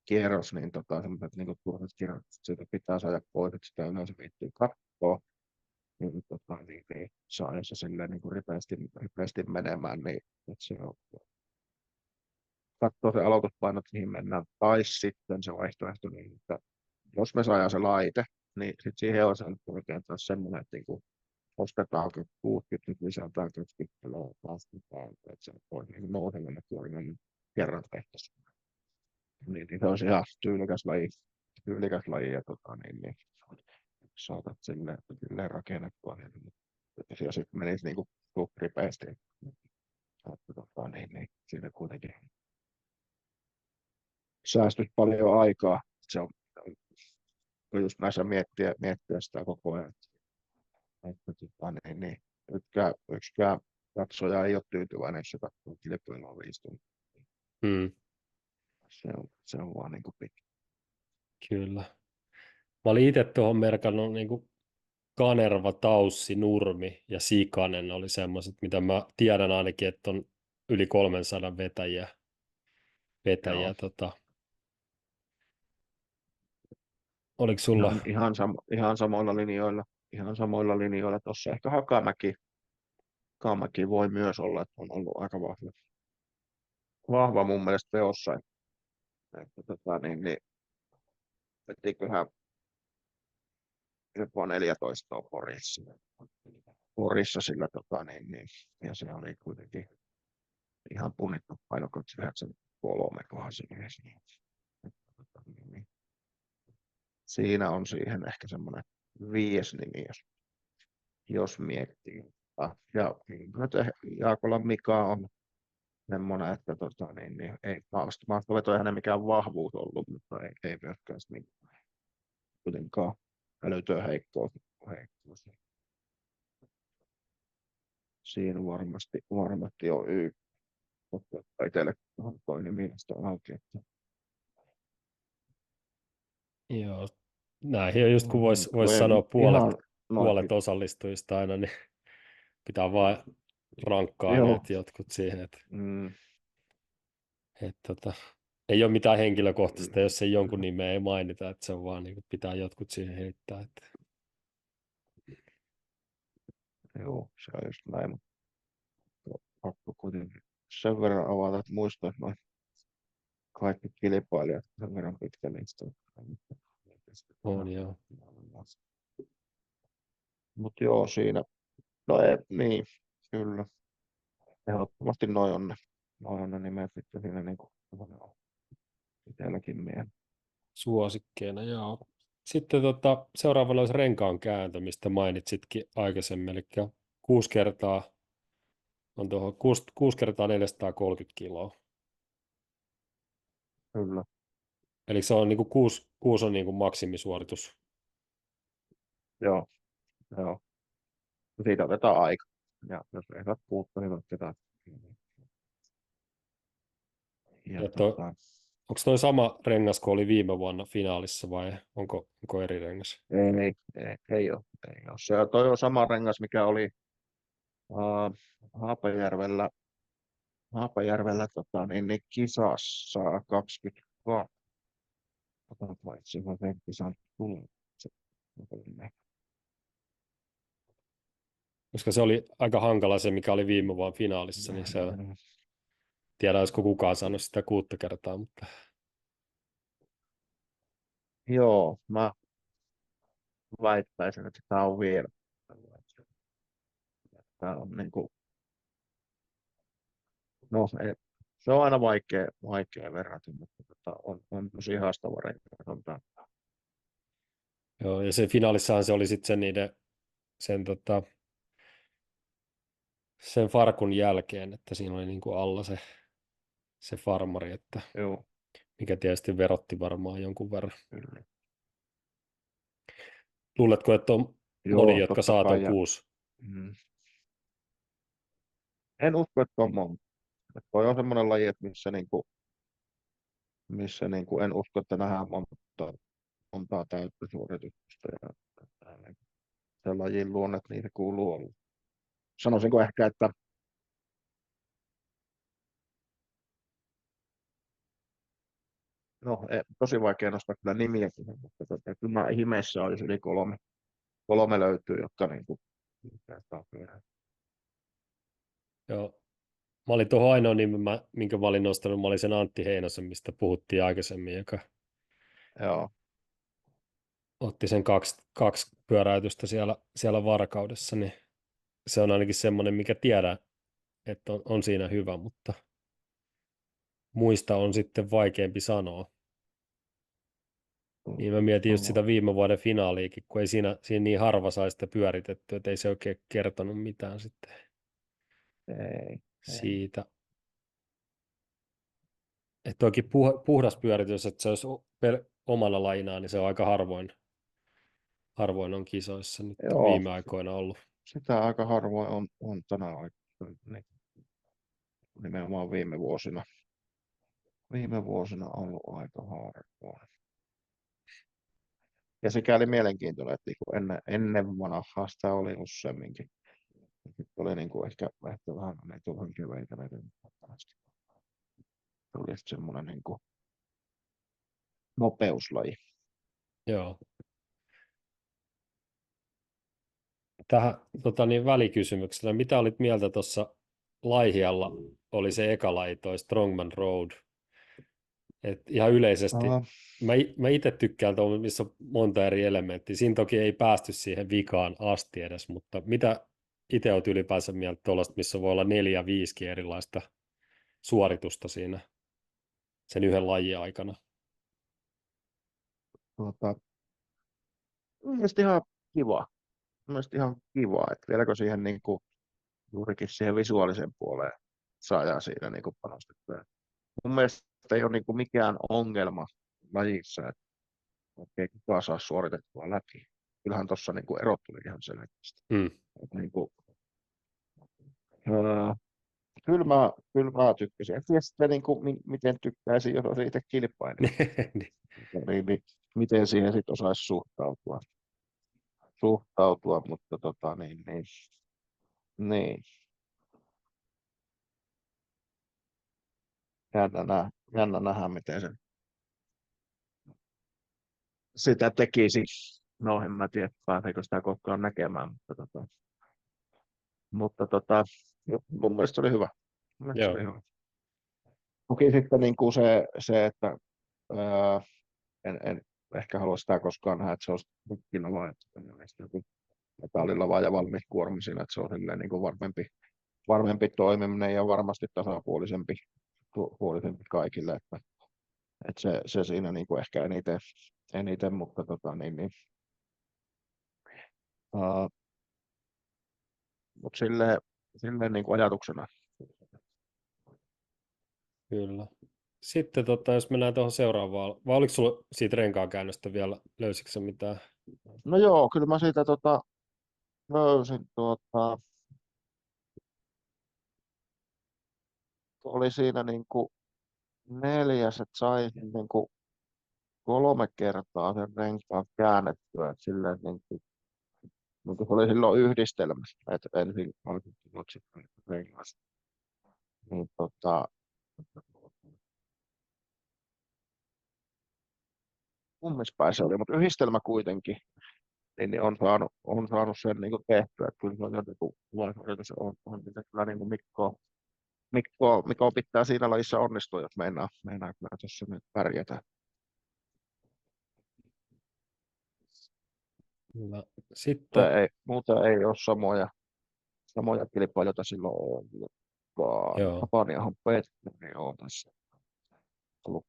kierros niin sellaiset niin turhat kierrokset, siitä pitää saada pois, että sitä yleensä viittyy katsoa. Niin saa se silleen niin kuin ripeästi menemään, niin että se on katsoo se aloituspaino, että mihin mennään. Tai sitten se vaihtoehto, niin että jos me saadaan se laite, niin sitten siihen on oikein taas semmoinen, että niin ostetaan 60, nyt lisätään 20 kiloa lasketaan, että se voi niin nouseminen kuorinen kerran tehtäisiin. Niin se olisi ihan tyylikäs laji ja saatat silleen rakennettua, niin ja sitten menisi niin kuin ripeästi. Siinä kuitenkin säästyisi paljon aikaa. Se on just näissä miettiä sitä koko ajan. Yksikään katsoja ei ole tyytyväinen, jos se katsoo kilpailua 5 tuntia. Hmm, Se on vaan niin kuin pitkä. kyllä. Mä olin itse tuohon merkannut niin kuin Kanerva, Taussi, Nurmi ja Sikanen oli semmoiset, mitä mä tiedän ainakin, että on yli 300 vetäjiä. Joo. Oliko sulla? Ihan samoilla linjoilla. Ihan samoilla linjoilla. Tuossa ehkä Hakamäki voi myös olla, että on ollut aika vahva mun mielestä teossa. Vetiköhän jopa 14 Porissa sillä ja se oli kuitenkin ihan punnittu paino 93 kohdassa. Siinä on siihen ehkä semmoinen 5 nimi, jos miettii. Ja Jaakola Mika on semmoinen, että ei maastoveto ei hänen mikään vahvuus ollut, mutta ei myöskään niin, kuitenkaan älytön heikkous. Siinä varmasti on mutta itselle toi nimi on auki. Joo, näihin on just kun vois En sanoa ihan puolet noikin. osallistujista aina, niin pitää vaan rankkaa ne, Joo. että jotkut siihen, että Mm, ei ole mitään henkilökohtaista, jos ei jonkun nimeä ei mainita, että se on vaan niin kuin pitää jotkut siihen heittää. Että. joo, se on just näin. Mutta pakko kuitenkin sen verran avata, että muistaa, että kaikki kilpailijat sen verran pitkä lista. On joo. Mutta joo, siinä, no ei, niin, kyllä, ehdottomasti noi on ne nimet, mitkä siinä niinku itselläkin mieleen. Suosikkeena, joo. Sitten seuraavana olisi renkaan kääntö, mistä mainitsitkin aikaisemmin, eli 6 kertaa on tuohon 6 kertaa 430 kiloa. Kyllä, Eli se on niin kuin 6 on niin kuin maksimisuoritus. joo, joo. Siitä otetaan aika. Ja jos ei saa puuttua, niin otetaan. Ja Ja onko toi sama rengas kuin oli viime vuonna finaalissa vai onko eri rengas? ei ole. Ei ole. Se, toi on sama rengas, mikä oli Haapajärvellä, niin kisassa 22. Otan paitsi, mä sen kisan tullut. Koska se oli aika hankala se, mikä oli viime vuonna finaalissa, niin se tiedä, olisiko kukaan saanut sitä 6 kertaa, mutta Joo, mä väittäisin, että tämä on vielä. Tämä on niin kuin, no, se on aina vaikea verrata, mutta on tosi haastava rengas. joo, ja se finaalissahan se oli sitten sen, sen farkun jälkeen, että siinä oli niin kuin alla se farmari, että Joo, mikä tietysti verotti varmaan jonkun verran. kyllä. Luuletko, että on moni, Joo, jotka totta saa ton kai. 6? Mm, en usko, että on monta. Että toi on semmoinen laji, että missä niinku en usko, että nähdään montaa täyttä suoritusta. Ja, se lajin luonne, että niitä kuuluu olla. Sanoisinko ehkä, että no, tosi vaikea nostaa kyllä nimiä, mutta kyllä mä ihmeessä olisi yli kolme löytyy, jotka niinku, Joo. Mä olin tuohon ainoa nimi, minkä mä olin nostanut, mä olin sen Antti Heinosen, mistä puhuttiin aikaisemmin, joka joo, otti sen kaksi pyöräytystä siellä Varkaudessa, niin se on ainakin semmoinen, mikä tiedän, että on siinä hyvä, mutta muista on sitten vaikeampi sanoa. Niin mä mietin just sitä viime vuoden finaaliikin, kun ei siinä niin harva sai sitä pyöritettyä, että ei se oikein kertonut mitään sitten ei. siitä. Että toki puhdas pyöritys, että se olisi omana lajinaan, niin se on aika harvoin on kisoissa nyt Joo, viime aikoina ollut. sitä aika harvoin on tänä aikana, niin nimenomaan viime vuosina ollut aika harvoin. Ja sikäli mielenkiintoinen, että niin ennen vanhaa sitä oli useamminkin. Sitten oli niin kuin ehkä vähän tuohon keveitä tuli semmoinen niin kuin nopeuslaji. Joo. Tähän välikysymyksellä, mitä olit mieltä tuossa Laihialla, oli se eka laji, toi Strongman Road. Et ihan yleisesti, Uh, mä itse tykkään tuolla, missä on monta eri elementtiä. Siinä toki ei päästy siihen vikaan asti edes, mutta mitä itse olet ylipäänsä mieltä tuollaista, missä voi olla 4-5 erilaista suoritusta siinä sen yhden lajin aikana? tuota, mielestäni ihan kiva. Mielestäni ihan kiva, että vieläkö siihen niin kuin, juurikin siihen visuaalisen puoleen saadaan siinä niin kuin panostettua. Mun mielestä ei ole niin kuin mikään ongelma lajissa, että okei, kukaan saa suoritettua läpi. Kyllähän tuossa niin kuin erot tuli ihan selkeästi. Mm. Että niin kuin, kyllä mä tykkäsin. En tiedä sitten, niin kuin, miten tykkäisin, jos olisi itse kilpailija. Niin. Niin, miten siihen sitten osaisi suhtautua, mutta niin. Jännä nähdä, miten se sitä tekisi. No, en mä tiedä, pääseekö sitä koskaan näkemään, mutta mun mielestä se oli hyvä. Mun mielestä se Joo, oli hyvä. Toki sitten niin kuin se että ää, en ehkä halua sitä koskaan nähdä, että se olisi tukkinova, että joku metallilava ja valmis kuorma siinä, että se on silleen niin kuin varmempi toimiminen ja varmasti tasapuolisempi puolisempi kaikille, että se siinä niin kuin ehkä eniten mutta mutta silleen niin kuin ajatuksena. Kyllä. Sitten jos mennään tuohon seuraavaan, vai oliko sulla siitä renkaakäännöstä vielä, löysitkö sä mitään? No joo, kyllä mä siitä löysin oli siinä niin kuin 4, että sai niin kuin 3 kertaa sen renkaan käännettyä, että silleen niin kuin se oli silloin yhdistelmässä, että ensin alkuun sitten rengas. Niin kummispäin se oli, mutta yhdistelmä kuitenkin, niin on saanut sen niin kuin tehtyä, että kyllä se on joku vaihtoehto, on sitä kyllä niin kuin Mikko pitää siinä lajissa onnistua, jos meinaa kyllä tässä nyt pärjätä. Kyllä. Sitten, Muuta ei ole samoja kilpailijoita silloin ollut. joo, Tapaniahan Petteri on tässä ollut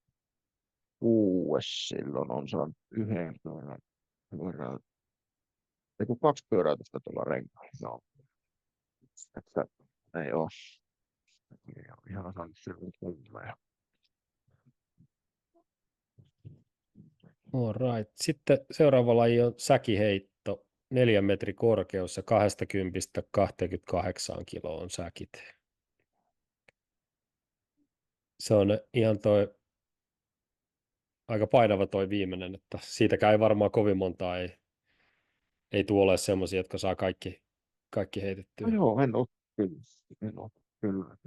6 silloin, on saanut 1 pyörän, ei kun 2 pyöräytystä tuolla renkaalla. Joo. Että ei ole ihan saanut silloin kyllä. all right. Sitten seuraava laji on säkiheitto, 4 metri korkeus ja 20–28 kiloa on säkit. Se on ihan aika painava toi viimeinen, että siitäkään ei varmaan kovin montaa ei tule ole semmoisia, jotka saa kaikki heitettyä. No joo, en ole kyllä.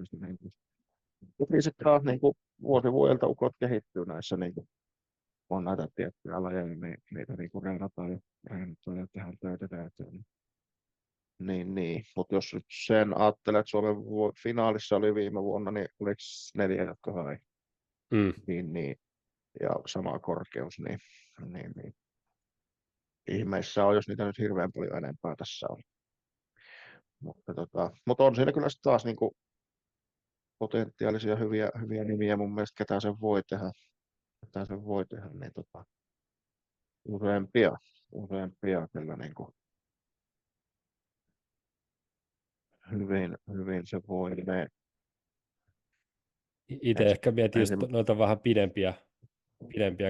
Ja sitten taas niin kuin vuosi vuodelta ukot kehittyy näissä, niin kuin on näitä tiettyjä lajeja, niin niitä niin kuin reenataan ja tehdään töitä. Niin. Mutta jos nyt sen ajattelee, että Suomen finaalissa oli viime vuonna, niin oliko 4, jotka sai, Mm. niin, ja sama korkeus, niin. Ihmeissä on, jos niitä nyt hirveän paljon enempää tässä on. Mutta on siinä kyllä sitten taas niin kuin potentiaalisia hyviä nimiä mun mielestä, ketä sen voi tehdä, niin useampia kyllä niin kuin hyvin se voi ne. Itse ehkä mietin just Ensin, noita vähän pidempiä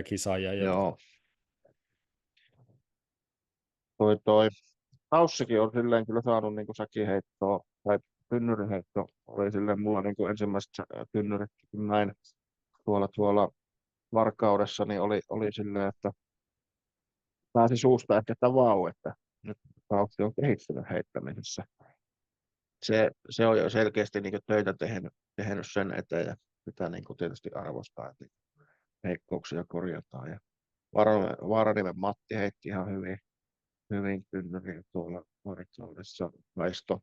kisaajia, jotka joo, toi Haussikin on silleen kyllä saanut niin kuin säkiheittoa tai tynnyriheitto oli silleen mulla niin kuin ensimmäiset tynnyrit, kun näin tuolla Varkaudessa, niin oli silleen, että pääsi suusta ehkä tavau, että nyt Haussi on kehittynyt heittämisessä. Se on jo selkeästi niin kuin töitä tehnyt sen eteen ja pitää niin kuin tietysti arvostaa, että heikkouksia korjataan. Ja Vaaranimen Matti heitti ihan hyvin tynnyriin tuolla Varkaudessa. Vaisto,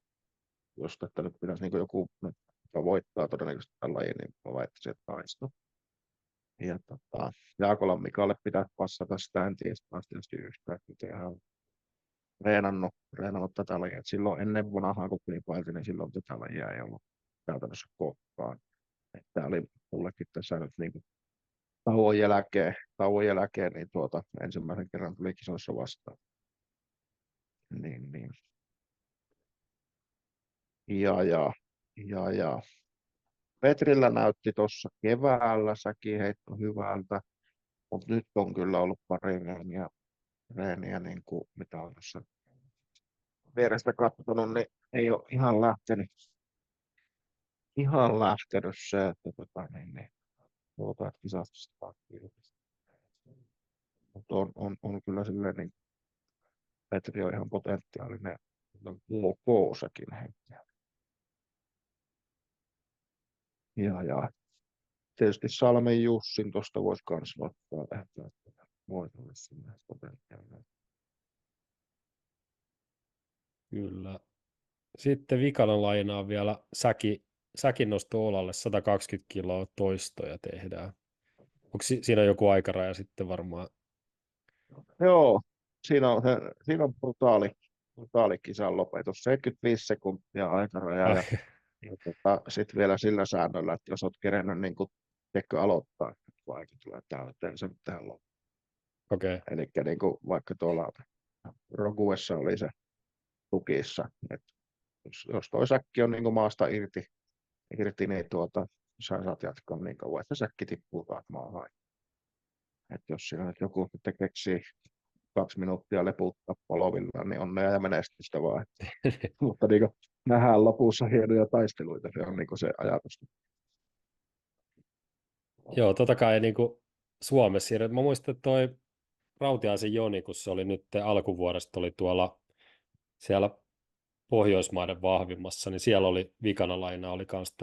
jos että nyt pitäisi niin kuin joku, joka voittaa todennäköisesti tämän lajin, niin mä väittäisin, että Vaisto. Ja Jaakolan Mikalle pitäisi passata sitä, en tiedä taas tietysti yhtään, miten hän on treenannut tätä lajia. Et silloin ennen vanhaa, kun kilpailtiin, niin silloin tätä lajia ei ollut käytännössä koskaan. Tämä oli mullekin tässä nyt niin kuin tauon jälkeen niin ensimmäisen kerran tuli kisoissa vastaan. Niin. Ja. Petrillä näytti tuossa keväällä säkiheitto hyvältä, mutta nyt on kyllä ollut pari reeniä niin kuin mitä on tässä vierestä katsonut, niin ei ole ihan lähtenyt se, että että kisasta saa kilpaa. Mutta on kyllä silleen, niin Petri on ihan potentiaalinen KK-säkin heittäjä. Ja tietysti Salmen Jussin tuosta voisi kans ottaa, että voisi olla sinne potentiaalinen. kyllä. Sitten Vikalan lainaa vielä säkin nosto olalle 120 kiloa toistoja tehdään. Onko siinä joku aikaraja sitten varmaan? Joo, siinä on brutaali kisan lopetus. 75 sekuntia aikaraja Ai, ja sitten vielä sillä säännöllä, että jos olet kerennyt niin kuin, tiedätkö, aloittaa, että aika tulee täyteen, se pitää loppuun. okei. Eli niin kuin, vaikka tuolla Roguessa oli se tukissa, että jos toi säkki on niin kuin maasta irti niin sä saat jatkaa niin kauan, että säkki tippuu taas maahan. Että jos siinä nyt joku sitten keksii 2 minuuttia leputtaa polovilla, niin onnea ja menestystä vaan. Mutta niin kuin, nähdään lopussa hienoja taisteluita, se on niin kuin se ajatus. Joo, totta kai niin kuin Suomessa. Mä muistan, että toi Rautiaisen Joni, kun se oli nyt alkuvuodesta, oli tuolla siellä Pohjoismaiden vahvimmassa, niin siellä oli vikana laina, oli myös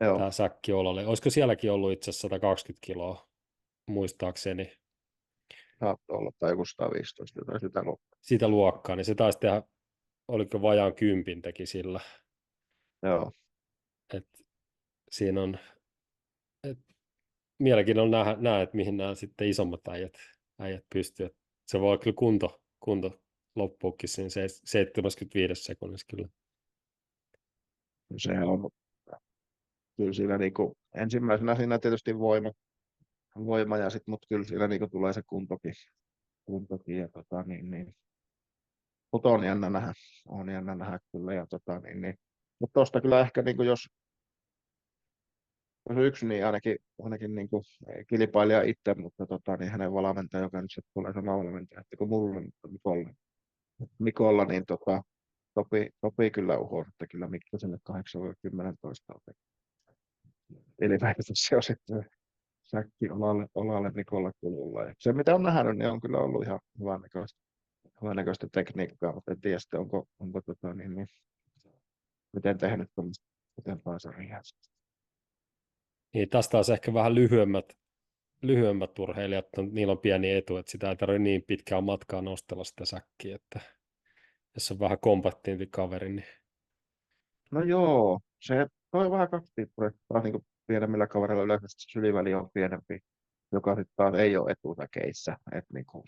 Joo, tämä säkki olalle. Olisiko sielläkin ollut itse asiassa 120 kiloa, muistaakseni, saattoi olla, tai joku 115 tai sitä luokkaa. sitä luokkaa, niin se taisi tehdä, oliko vajaan 10 teki sillä. Joo, Et siinä on et mielenkiintoinen nähdä, että mihin nämä sitten isommat äijät pystyy. Et se voi kyllä kunto loppuukin siinä 75 sekunnissa kyllä. se on kyllä siinä niin kuin, ensimmäisenä siinä tietysti voima ja sitten, mutta kyllä siinä niin kuin, tulee se kuntokin ja mutta on jännä nähdä kyllä ja mutta tuosta kyllä ehkä niin kuin, jos yksi, niin ainakin niin kuin, ei kilpailija itse, mutta niin hänen valmentaja, joka nyt sitten tulee sama valmentaja, että kun mulla, mutta Mikolla niin sopii kyllä uhoon, että kyllä Mikkoselle 8-10 eli se on sitten säkki olalle Mikolla kululla. Ja se mitä on nähnyt, niin on kyllä ollut ihan hyvän näköistä tekniikkaa, mutta en tiedä sitten, onko miten tehnyt tuommoista pitempää sarjaa. Niin tästä taas ehkä vähän lyhyemmät urheilijat, niillä on pieni etu, että sitä ei tarvitse niin pitkää matkaa nostella sitä säkkiä, että jos on vähän kompaktiimpi kaveri, niin No joo, se toi vähän kaksipiippuista, taas niin kuin pienemmillä kavereilla yleensä se syliväli on pienempi, joka sitten taas ei ole etusäkeissä. Että niin kuin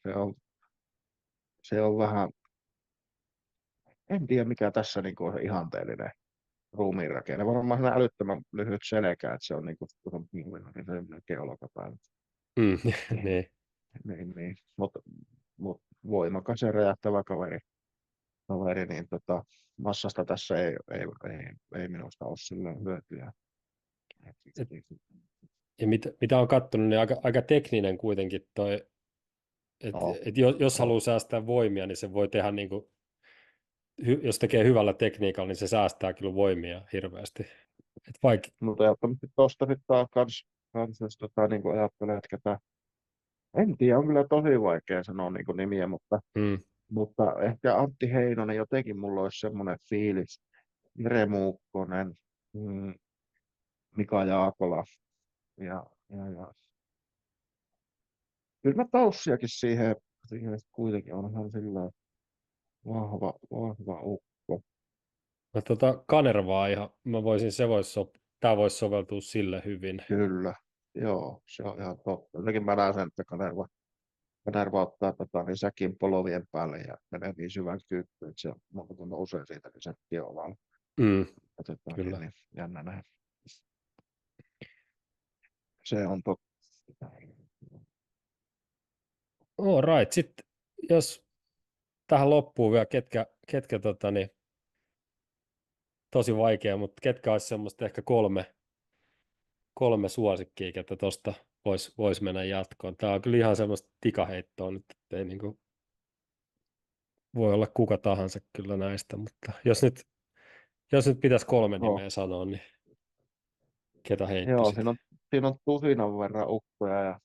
se on vähän, en tiedä mikä tässä niin kuin on se ihanteellinen ruumiinrakenne. Varmaan siinä älyttömän lyhyt selkä, että se on niin kuin, kun on pingvina, niin se on melkein olkapäällä. Niin, niin. niin. Mut voimakas ja räjähtävä kaveri niin massasta tässä ei minusta ole silleen hyötyä. Et, ja mitä on katsonut, niin aika tekninen kuitenkin toi, että No, jos no, haluaa säästää voimia, niin se voi tehdä niin kuin, jos tekee hyvällä tekniikalla, niin se säästää kyllä voimia hirveästi. Et vaikka, mutta ehdottomasti tuosta sitten taas jos niin kuin ajattelee, että en tiedä, on kyllä tosi vaikea sanoa niin kuin nimiä, mm, mutta ehkä Antti Heinonen jotenkin mulla olisi semmoinen fiilis, Jere Muukkonen, mm, Mika Jaakola ja kyllä mä Taussiakin siihen sit kuitenkin onhan sillä vahva ukko. mä Kanervaa ihan, tämä voisi soveltua sille hyvin. Kyllä, joo, se on ihan totta. Jotenkin mä näen sen, että Kanerva ottaa niin säkin polovien päälle ja menee niin syvän kyykkyyn, että se monta kun nousee siitä, niin säkki on vaan. Mm, Niin, kyllä. niin, jännä nähdä. Se on totta. All right, sitten jos tähän loppuu vielä, ketkä niin, tosi vaikea, mutta ketkä olisi semmoista ehkä kolme suosikkia, ketä tuosta vois mennä jatkoon. Tämä on kyllä ihan semmoista tikaheittoa nyt, että ei niinku, voi olla kuka tahansa kyllä näistä, mutta jos nyt pitäisi 3 nimeä sanoa, niin ketä Joo, heittäisit? siinä on tusinan verran ukkoja ja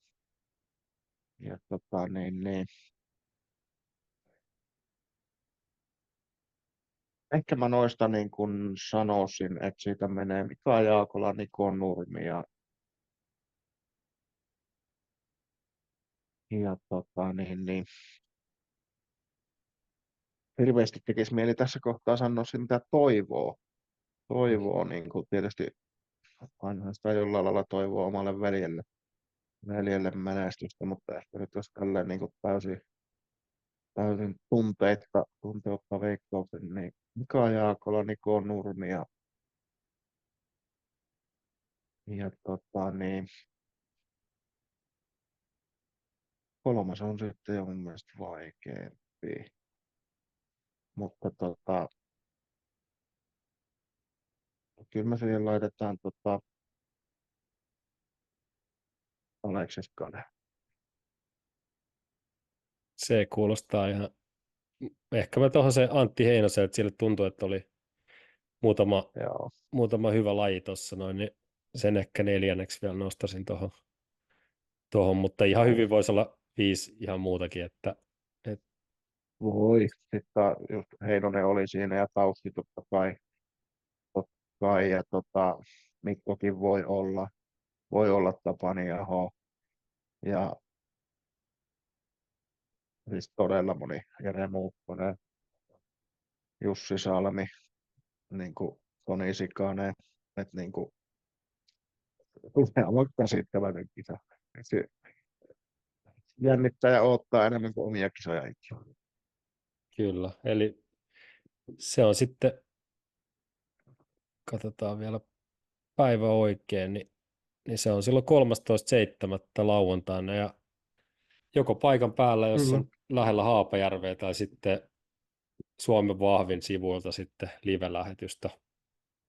ehkä mä noista niin kun sanoisin, että siitä menee Mika Jaakola, Niko Nurmi ja hirveästi tekisi mieli tässä kohtaa sanoa se, mitä toivoo niin kuin tietysti aina sitä jollain lailla toivoo omalle veljelle, veljelle menestystä, mutta ehkä nyt jos tälleen niin kuin täysin tunteutta veikkauksen, niin Mika Jaakola, Niko Nurmi ja kolmas on sitten jo mun mielestä vaikeampi. Mutta kyllä me siihen laitetaan Aleksis Kane. Se kuulostaa ihan, ehkä mä tuohon se Antti Heinosen, että sille tuntui, että oli muutama, Joo. muutama hyvä laji tuossa noin, niin sen ehkä neljänneksi vielä nostaisin tuohon, mutta ihan Joo. hyvin voisi olla 5 ihan muutakin, että Voi. Sitten just Heinonen oli siinä ja Tausti totta kai ja Mikkokin voi olla Tapani Aho ja siis todella moni Jere Muukkonen, Jussi Salmi, niin kuin Toni Sikanen, että niin kuin tulee aivan käsittämätön kisa. Se jännittää ja odottaa enemmän kuin omia kisoja itse. kyllä. Eli se on sitten, katsotaan vielä päivä oikein, niin se on silloin 13.7. lauantaina ja joko paikan päällä, jos Mm. on lähellä Haapajärveä tai sitten Suomen vahvin sivuilta sitten live-lähetystä